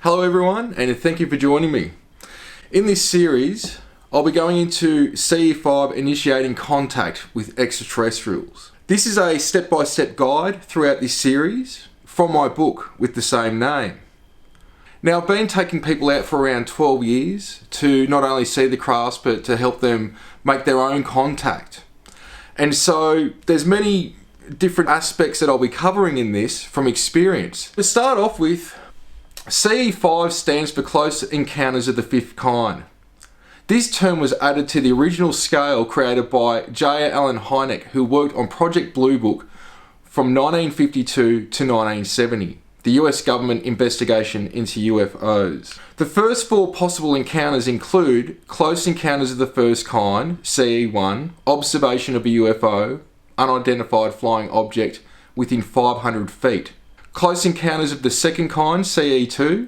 Hello everyone, and thank you for joining me. In this series, I'll be going into CE5 initiating contact with extraterrestrials. This is a step-by-step guide throughout this series from my book with the same name. Now, I've been taking people out for around 12 years to not only see the crafts, but to help them make their own contact. And so there's many different aspects that I'll be covering in this from experience. To start off with, CE5 stands for Close Encounters of the Fifth Kind. This term was added to the original scale created by J. Allen Hynek, who worked on Project Blue Book from 1952 to 1970, the US government investigation into UFOs. The first four possible encounters include Close Encounters of the First Kind, CE1, observation of a UFO, unidentified flying object within 500 feet. Close Encounters of the Second Kind, CE2,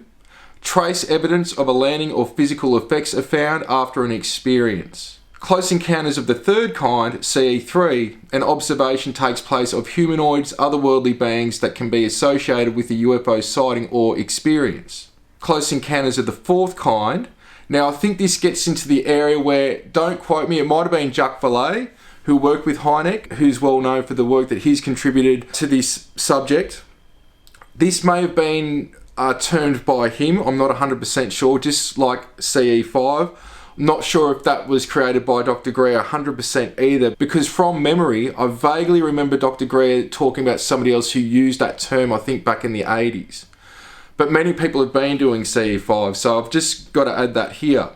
trace evidence of a landing or physical effects are found after an experience. Close Encounters of the Third Kind, CE3, an observation takes place of humanoids, otherworldly beings that can be associated with a UFO sighting or experience. Close Encounters of the Fourth Kind. Now, I think this gets into the area where, don't quote me, it might have been Jacques Vallée, who worked with Hynek, who's well known for the work that he's contributed to this subject. This may have been termed by him, I'm not 100% sure, just like CE5. I'm not sure if that was created by Dr. Greer 100% either, because from memory, I vaguely remember Dr. Greer talking about somebody else who used that term, I think back in the 80s. But many people have been doing CE5, so I've just got to add that here.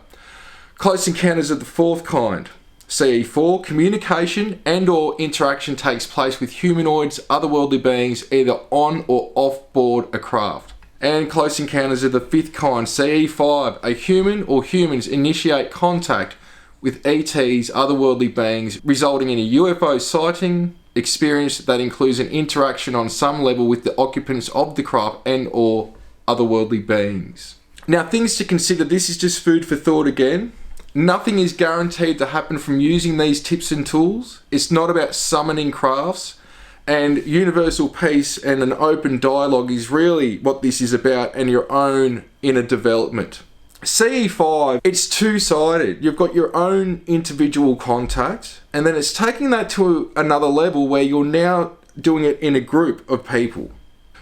Close Encounters of the Fourth Kind. CE4, communication and or interaction takes place with humanoids, otherworldly beings, either on or off board a craft. And Close Encounters of the Fifth Kind, CE5, a human or humans initiate contact with ETs, otherworldly beings, resulting in a UFO sighting experience that includes an interaction on some level with the occupants of the craft and or otherworldly beings. Now, things to consider, this is just food for thought again. Nothing is guaranteed to happen from using these tips and tools. It's not about summoning crafts, and universal peace and an open dialogue is really what this is about, and your own inner development. CE5, it's two-sided. You've got your own individual contact, and then it's taking that to another level where you're now doing it in a group of people.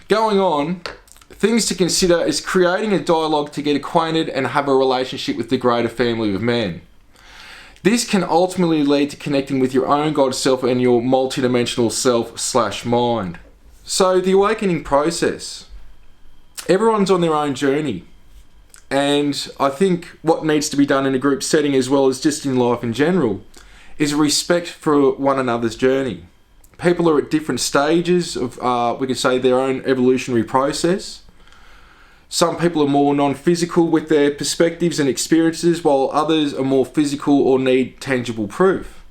Going on, things to consider is creating a dialogue to get acquainted and have a relationship with the greater family of men. This can ultimately lead to connecting with your own God self and your multidimensional self/mind. So the awakening process. Everyone's on their own journey. And I think what needs to be done in a group setting, as well as just in life in general, is respect for one another's journey. People are at different stages of, we could say, their own evolutionary process. Some people are more non-physical with their perspectives and experiences, while others are more physical or need tangible proof.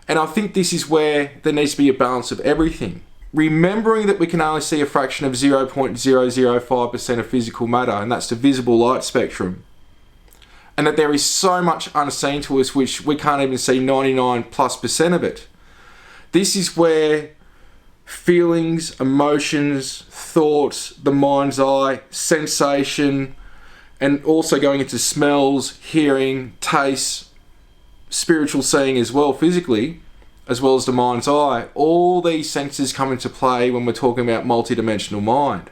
And I think this is where there needs to be a balance of everything. Remembering that we can only see a fraction of 0.005% of physical matter, and that's the visible light spectrum. And that there is so much unseen to us which we can't even see 99+% of it. This is where feelings, emotions, thoughts, the mind's eye, sensation, and also going into smells, hearing, tastes, spiritual seeing as well physically, as well as the mind's eye, all these senses come into play when we're talking about multidimensional mind.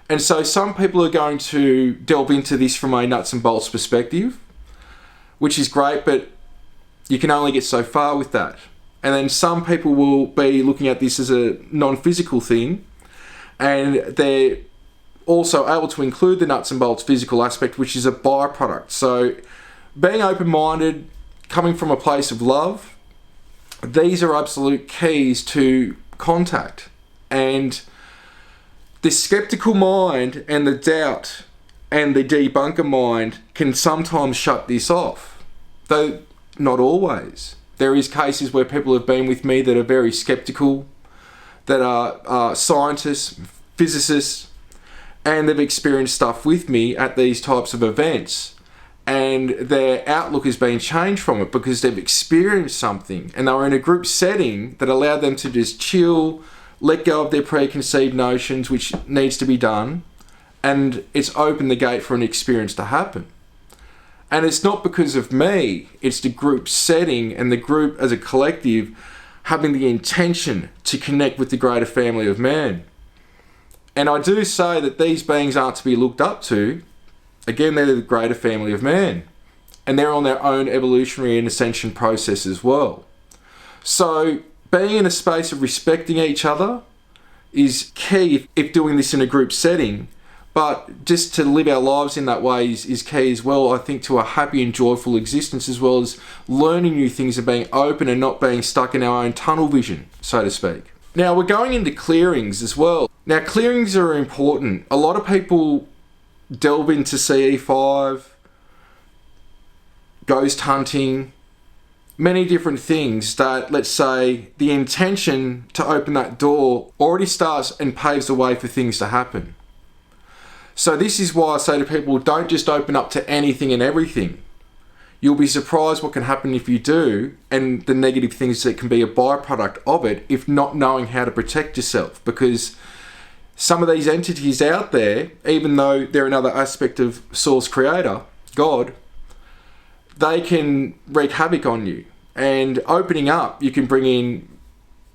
And so some people are going to delve into this from a nuts and bolts perspective, which is great, but you can only get so far with that. And then some people will be looking at this as a non-physical thing, and they're also able to include the nuts and bolts physical aspect, which is a byproduct. So being open-minded, coming from a place of love, these are absolute keys to contact. And the skeptical mind and the doubt and the debunker mind can sometimes shut this off, though not always. There is cases where people have been with me that are very skeptical, that are scientists, physicists, and they've experienced stuff with me at these types of events, and their outlook has been changed from it because they've experienced something, and they were in a group setting that allowed them to just chill, let go of their preconceived notions, which needs to be done, and it's opened the gate for an experience to happen. And it's not because of me, it's the group setting and the group as a collective having the intention to connect with the greater family of man. And I do say that these beings aren't to be looked up to. Again, they're the greater family of man. And they're on their own evolutionary and ascension process as well. So being in a space of respecting each other is key if doing this in a group setting. But just to live our lives in that way is key as well, I think, to a happy and joyful existence, as well as learning new things and being open and not being stuck in our own tunnel vision, so to speak. Now, we're going into clearings as well. Now, clearings are important. A lot of people delve into CE5, ghost hunting, many different things that, let's say, the intention to open that door already starts and paves the way for things to happen. So this is why I say to people, don't just open up to anything and everything. You'll be surprised what can happen if you do, and the negative things that can be a byproduct of it if not knowing how to protect yourself. Because some of these entities out there, even though they're another aspect of Source Creator, God, they can wreak havoc on you. And opening up, you can bring in,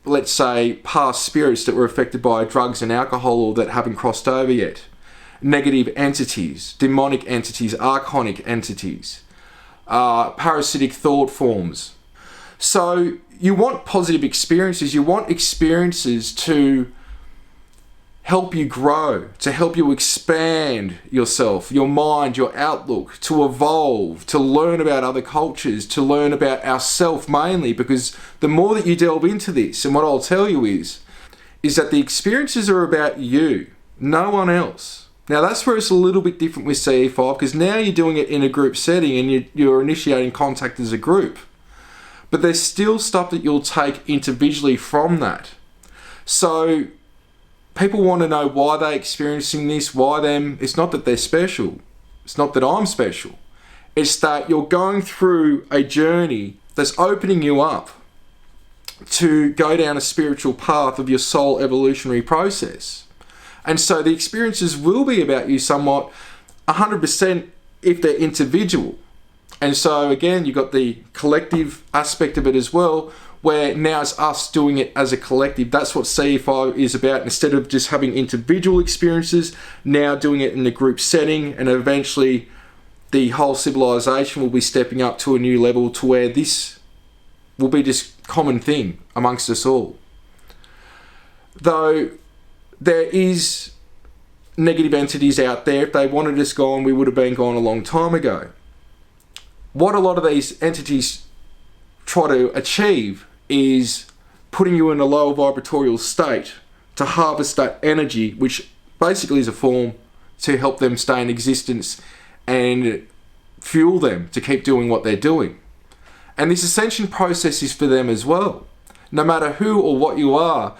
let's say, past spirits that were affected by drugs and alcohol or that haven't crossed over yet. Negative entities, demonic entities, archonic entities, parasitic thought forms. So you want positive experiences. You want experiences to help you grow, to help you expand yourself, your mind, your outlook, to evolve, to learn about other cultures, to learn about ourself mainly, because the more that you delve into this, and what I'll tell you is that the experiences are about you, no one else. Now that's where it's a little bit different with CE5, because now you're doing it in a group setting and you're initiating contact as a group. But there's still stuff that you'll take individually from that. So people want to know why they're experiencing this, why them. It's not that they're special. It's not that I'm special. It's that you're going through a journey that's opening you up to go down a spiritual path of your soul evolutionary process. And so the experiences will be about you somewhat 100% if they're individual. And so again, you've got the collective aspect of it as well, where now it's us doing it as a collective. That's what CE5 is about. Instead of just having individual experiences, now doing it in a group setting, and eventually the whole civilization will be stepping up to a new level to where this will be this common thing amongst us all. Though there is negative entities out there. If they wanted us gone, we would have been gone a long time ago. What a lot of these entities try to achieve is putting you in a lower vibratorial state to harvest that energy, which basically is a form to help them stay in existence and fuel them to keep doing what they're doing. And this ascension process is for them as well. No matter who or what you are,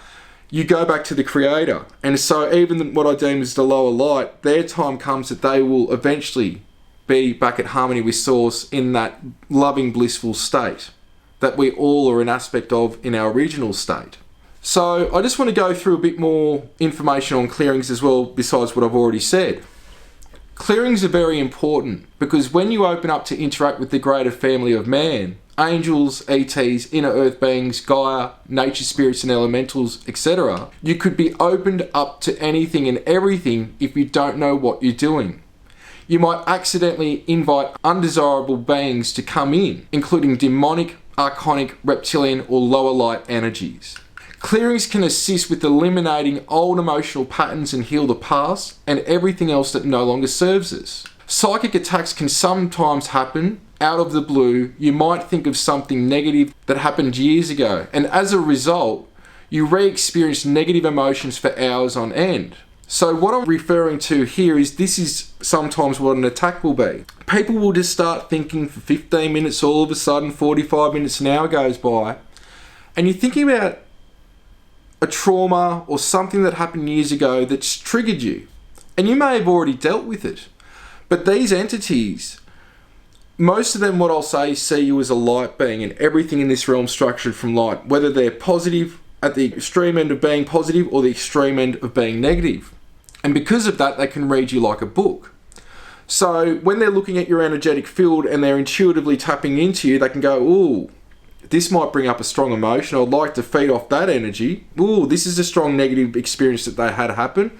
you go back to the Creator. And so even what I deem as the lower light, their time comes that they will eventually be back at harmony with Source in that loving, blissful state that we all are an aspect of in our original state. So I just want to go through a bit more information on clearings as well, besides what I've already said. Clearings are very important because when you open up to interact with the greater family of man, angels, ETs, inner earth beings, Gaia, nature spirits and elementals, etc., you could be opened up to anything and everything if you don't know what you're doing. You might accidentally invite undesirable beings to come in, including demonic, archonic, reptilian or lower light energies. Clearings can assist with eliminating old emotional patterns and heal the past and everything else that no longer serves us. Psychic attacks can sometimes happen out of the blue. You might think of something negative that happened years ago, and as a result, you re-experience negative emotions for hours on end. So what I'm referring to here is this is sometimes what an attack will be. People will just start thinking for 15 minutes, all of a sudden 45 minutes, an hour goes by, and you're thinking about a trauma or something that happened years ago that's triggered you. And you may have already dealt with it. But these entities, most of them, what I'll say, see you as a light being, and everything in this realm structured from light, whether they're positive at the extreme end of being positive or the extreme end of being negative. And because of that, they can read you like a book. So when they're looking at your energetic field and they're intuitively tapping into you, they can go, ooh, this might bring up a strong emotion. I'd like to feed off that energy. Ooh, this is a strong negative experience that they had happen.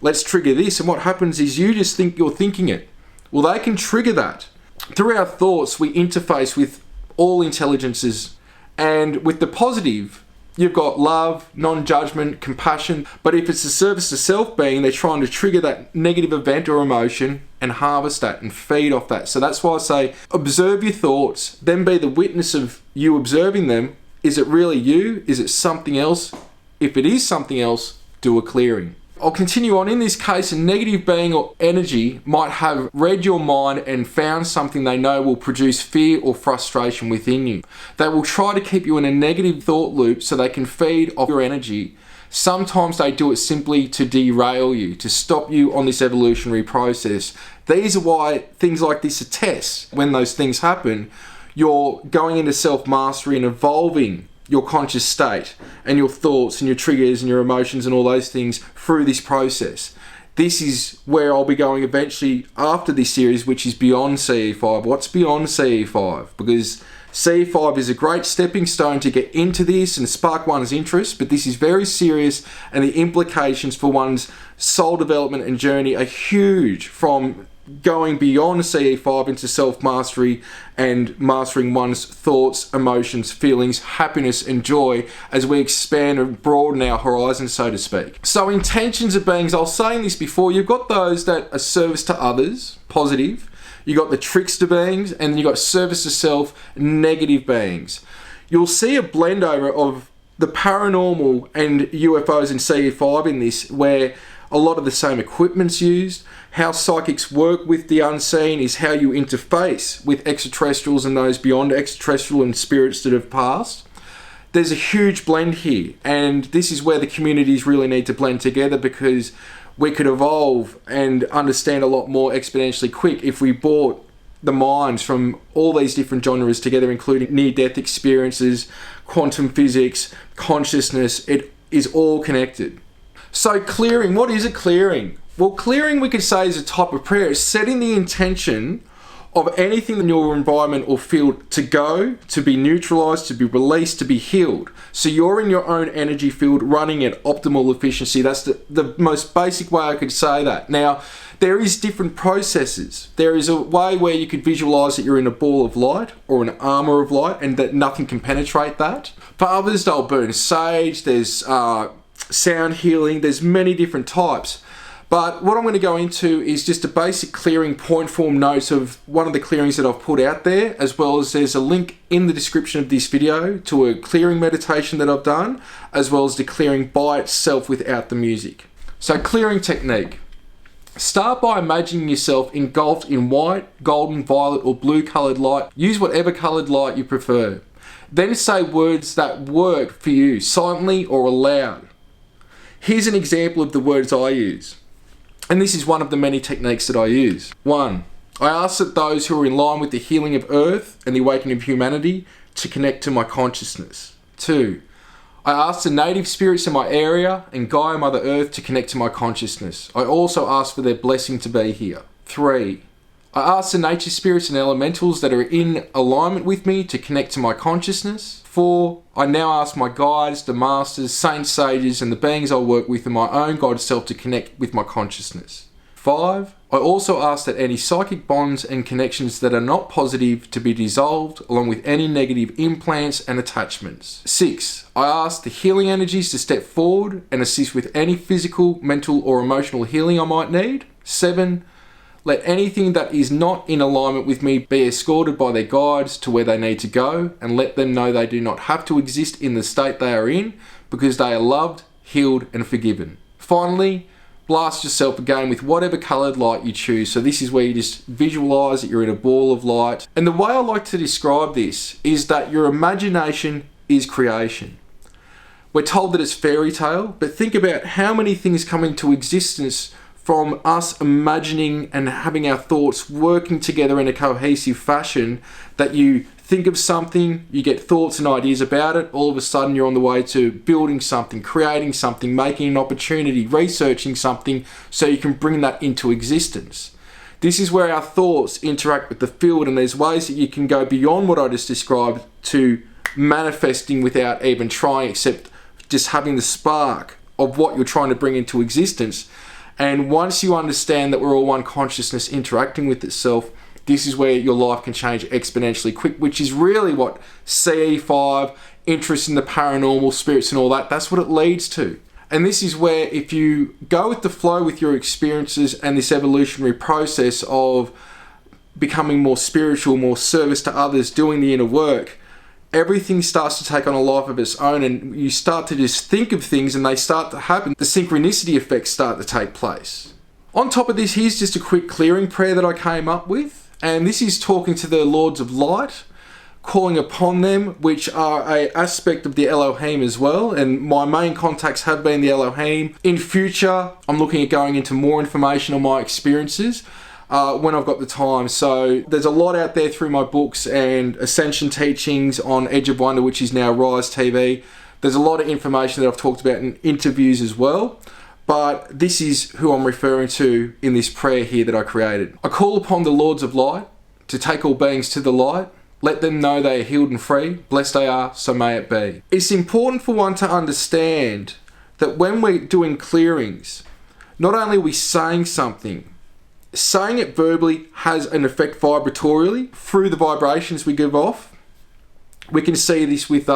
Let's trigger this. And what happens is you just think you're thinking it. Well, they can trigger that. Through our thoughts, we interface with all intelligences. And with the positive, you've got love, non-judgment, compassion. But if it's a service to self being, they're trying to trigger that negative event or emotion and harvest that and feed off that. So that's why I say observe your thoughts, then be the witness of you observing them. Is it really you? Is it something else? If it is something else, do a clearing. I'll continue on. In this case, a negative being or energy might have read your mind and found something they know will produce fear or frustration within you. They will try to keep you in a negative thought loop so they can feed off your energy. Sometimes they do it simply to derail you, to stop you on this evolutionary process. These are why things like this are tests. When those things happen, you're going into self-mastery and evolving your conscious state and your thoughts and your triggers and your emotions and all those things through this process. This is where I'll be going eventually after this series, which is beyond CE5. What's beyond CE5? Because CE5 is a great stepping stone to get into this and spark one's interest, but this is very serious and the implications for one's soul development and journey are huge, from going beyond CE5 into self-mastery and mastering one's thoughts, emotions, feelings, happiness and joy as we expand and broaden our horizons, so to speak. So intentions of beings, I was saying this before, you've got those that are service to others, positive. You got the trickster beings, and then you got service to self, negative beings. You'll see a blend over of the paranormal and UFOs and CE5 in this, where a lot of the same equipment's used. How psychics work with the unseen is how you interface with extraterrestrials and those beyond extraterrestrial and spirits that have passed. There's a huge blend here, and this is where the communities really need to blend together, because we could evolve and understand a lot more exponentially quick if we brought the minds from all these different genres together, including near-death experiences, quantum physics, consciousness. It is all connected. So clearing, what is a clearing? Well, clearing, we could say, is a type of prayer. It's setting the intention of anything in your environment or field to go, to be neutralized, to be released, to be healed. So you're in your own energy field running at optimal efficiency. That's the most basic way I could say that. Now, there is different processes. There is a way where you could visualize that you're in a ball of light or an armor of light and that nothing can penetrate that. For others, they'll burn sage, there's sound healing, there's many different types. But what I'm going to go into is just a basic clearing point form notes of one of the clearings that I've put out there, as well as there's a link in the description of this video to a clearing meditation that I've done, as well as the clearing by itself without the music. So clearing technique. Start by imagining yourself engulfed in white, golden, violet or blue coloured light. Use whatever coloured light you prefer. Then say words that work for you, silently or aloud. Here's an example of the words I use. And this is one of the many techniques that I use. 1. I ask that those who are in line with the healing of Earth and the awakening of humanity to connect to my consciousness. 2. I ask the native spirits in my area and Gaia Mother Earth to connect to my consciousness. I also ask for their blessing to be here. 3. I ask the nature spirits and elementals that are in alignment with me to connect to my consciousness. 4. I now ask my guides, the masters, saints, sages, and the beings I work with in my own God self to connect with my consciousness. 5. I also ask that any psychic bonds and connections that are not positive to be dissolved, along with any negative implants and attachments. 6. I ask the healing energies to step forward and assist with any physical, mental, or emotional healing I might need. 7. Let anything that is not in alignment with me be escorted by their guides to where they need to go, and let them know they do not have to exist in the state they are in, because they are loved, healed, and forgiven. Finally, blast yourself again with whatever coloured light you choose. So this is where you just visualise that you're in a ball of light. And the way I like to describe this is that your imagination is creation. We're told that it's fairy tale, but think about how many things come into existence from us imagining and having our thoughts working together in a cohesive fashion, that you think of something, you get thoughts and ideas about it, all of a sudden you're on the way to building something, creating something, making an opportunity, researching something so you can bring that into existence. This is where our thoughts interact with the field, and there's ways that you can go beyond what I just described to manifesting without even trying, except just having the spark of what you're trying to bring into existence. And once you understand that we're all one consciousness interacting with itself, this is where your life can change exponentially quick, which is really what CE5, interest in the paranormal, spirits and all that, that's what it leads to. And this is where if you go with the flow with your experiences and this evolutionary process of becoming more spiritual, more service to others, doing the inner work, everything starts to take on a life of its own, and you start to just think of things and they start to happen. The synchronicity effects start to take place. On top of this, here's just a quick clearing prayer that I came up with. And this is talking to the Lords of Light, calling upon them, which are an aspect of the Elohim as well. And my main contacts have been the Elohim. In future, I'm looking at going into more information on my experiences when I've got the time. So there's a lot out there through my books and Ascension teachings on Edge of Wonder, which is now Rise TV. There's a lot of information that I've talked about in interviews as well. But this is who I'm referring to in this prayer here that I created. I call upon the Lords of Light to take all beings to the light. Let them know they are healed and free. Blessed they are, so may it be. It's important for one to understand that when we're doing clearings, not only are we saying something, saying it verbally has an effect vibratorially through the vibrations we give off. We can see this with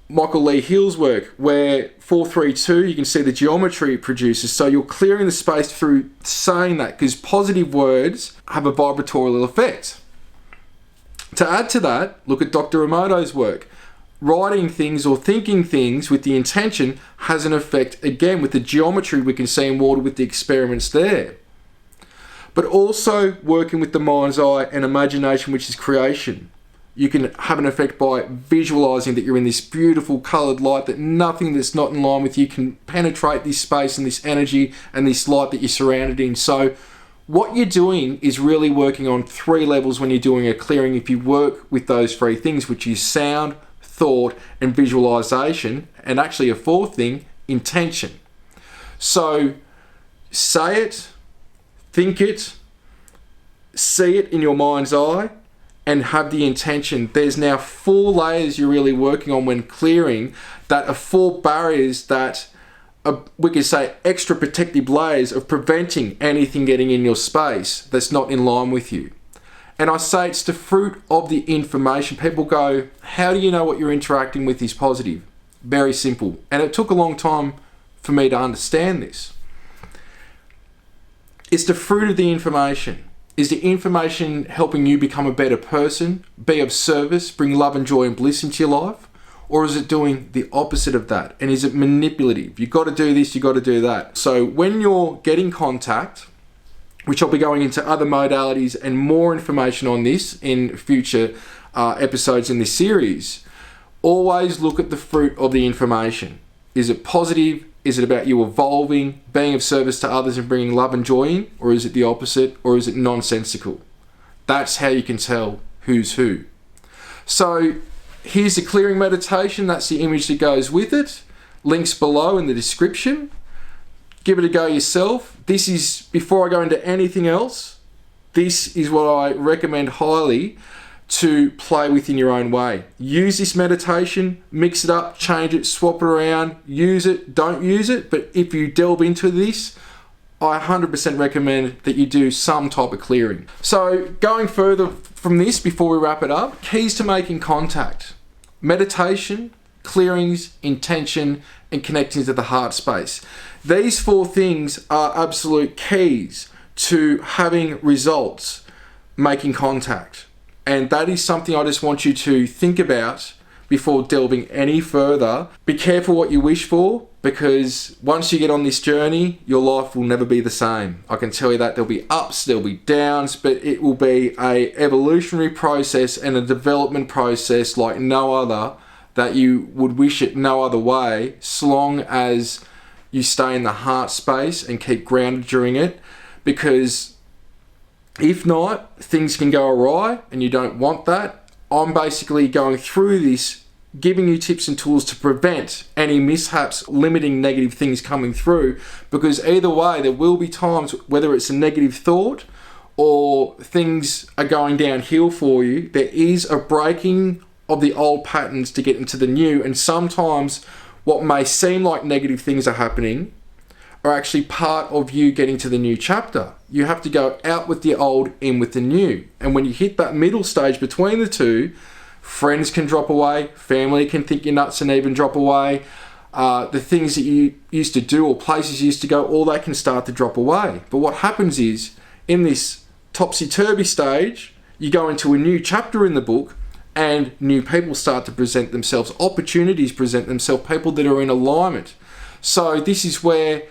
Michael Lee Hill's work, where 432, you can see the geometry it produces. So you're clearing the space through saying that, because positive words have a vibratorial effect. To add to that, look at Dr. Emoto's work. Writing things or thinking things with the intention has an effect, again, with the geometry we can see in water with the experiments there. But also working with the mind's eye and imagination, which is creation. You can have an effect by visualizing that you're in this beautiful colored light, that nothing that's not in line with you can penetrate this space and this energy and this light that you're surrounded in. So what you're doing is really working on 3 levels when you're doing a clearing. If you work with those 3 things, which is sound, thought, and visualization, and actually a 4th thing, intention. So say it, think it, see it in your mind's eye, and have the intention. There's now 4 layers you're really working on when clearing, that are 4 barriers that are, we could say, extra protective layers of preventing anything getting in your space that's not in line with you. And I say it's the fruit of the information. People go, how do you know what you're interacting with is positive? Very simple. And it took a long time for me to understand this. It's the fruit of the information. Is the information helping you become a better person, be of service, bring love and joy and bliss into your life? Or is it doing the opposite of that? And is it manipulative? You've got to do this, you've got to do that. So when you're getting contact, which I'll be going into other modalities and more information on this in future episodes in this series, always look at the fruit of the information. Is it positive? Is it about you evolving, being of service to others and bringing love and joy in? Or is it the opposite? Or is it nonsensical? That's how you can tell who's who. So here's the clearing meditation. That's the image that goes with it. Links below in the description. Give it a go yourself. This is, before I go into anything else, this is what I recommend highly to play with in your own way. Use this meditation, mix it up, change it, swap it around, use it, don't use it. But if you delve into this, I 100% recommend that you do some type of clearing. So going further from this, before we wrap it up, keys to making contact. Meditation, clearings, intention, and connecting to the heart space. These 4 things are absolute keys to having results, making contact. And that is something I just want you to think about before delving any further. Be careful what you wish for, because once you get on this journey, your life will never be the same. I can tell you that. There'll be ups, there'll be downs, but it will be a evolutionary process and a development process like no other, that you would wish it no other way, so long as you stay in the heart space and keep grounded during it. Because if not, things can go awry and you don't want that. I'm basically going through this, giving you tips and tools to prevent any mishaps, limiting negative things coming through, because either way, there will be times, whether it's a negative thought or things are going downhill for you, there is a breaking of the old patterns to get into the new, and sometimes what may seem like negative things are happening are actually part of you getting to the new chapter. You have to go out with the old, in with the new. And when you hit that middle stage between the two, friends can drop away, family can think you're nuts and even drop away. The things that you used to do or places you used to go, all that can start to drop away. But what happens is, in this topsy-turvy stage, you go into a new chapter in the book and new people start to present themselves, opportunities present themselves, people that are in alignment. So this is where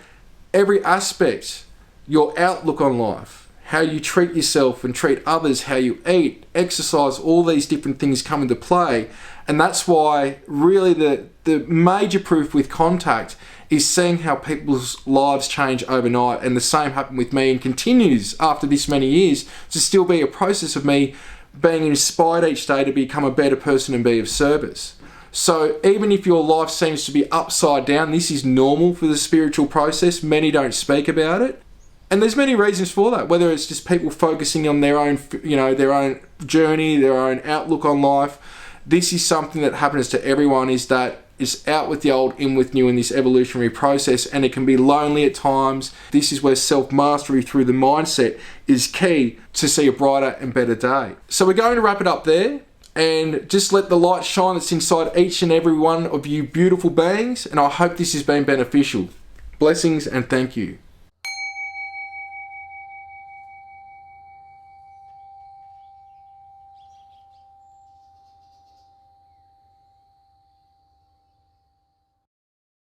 every aspect, your outlook on life, how you treat yourself and treat others, how you eat, exercise, all these different things come into play. And that's why really the major proof with Contact is seeing how people's lives change overnight. And the same happened with me and continues after this many years to still be a process of me being inspired each day to become a better person and be of service. So even if your life seems to be upside down, this is normal for the spiritual process. Many don't speak about it. And there's many reasons for that, whether it's just people focusing on their own, their own journey, their own outlook on life. This is something that happens to everyone, is that it's out with the old, in with new in this evolutionary process, and it can be lonely at times. This is where self-mastery through the mindset is key to see a brighter and better day. So we're going to wrap it up there and just let the light shine that's inside each and every one of you beautiful beings, and I hope this has been beneficial. Blessings and thank you.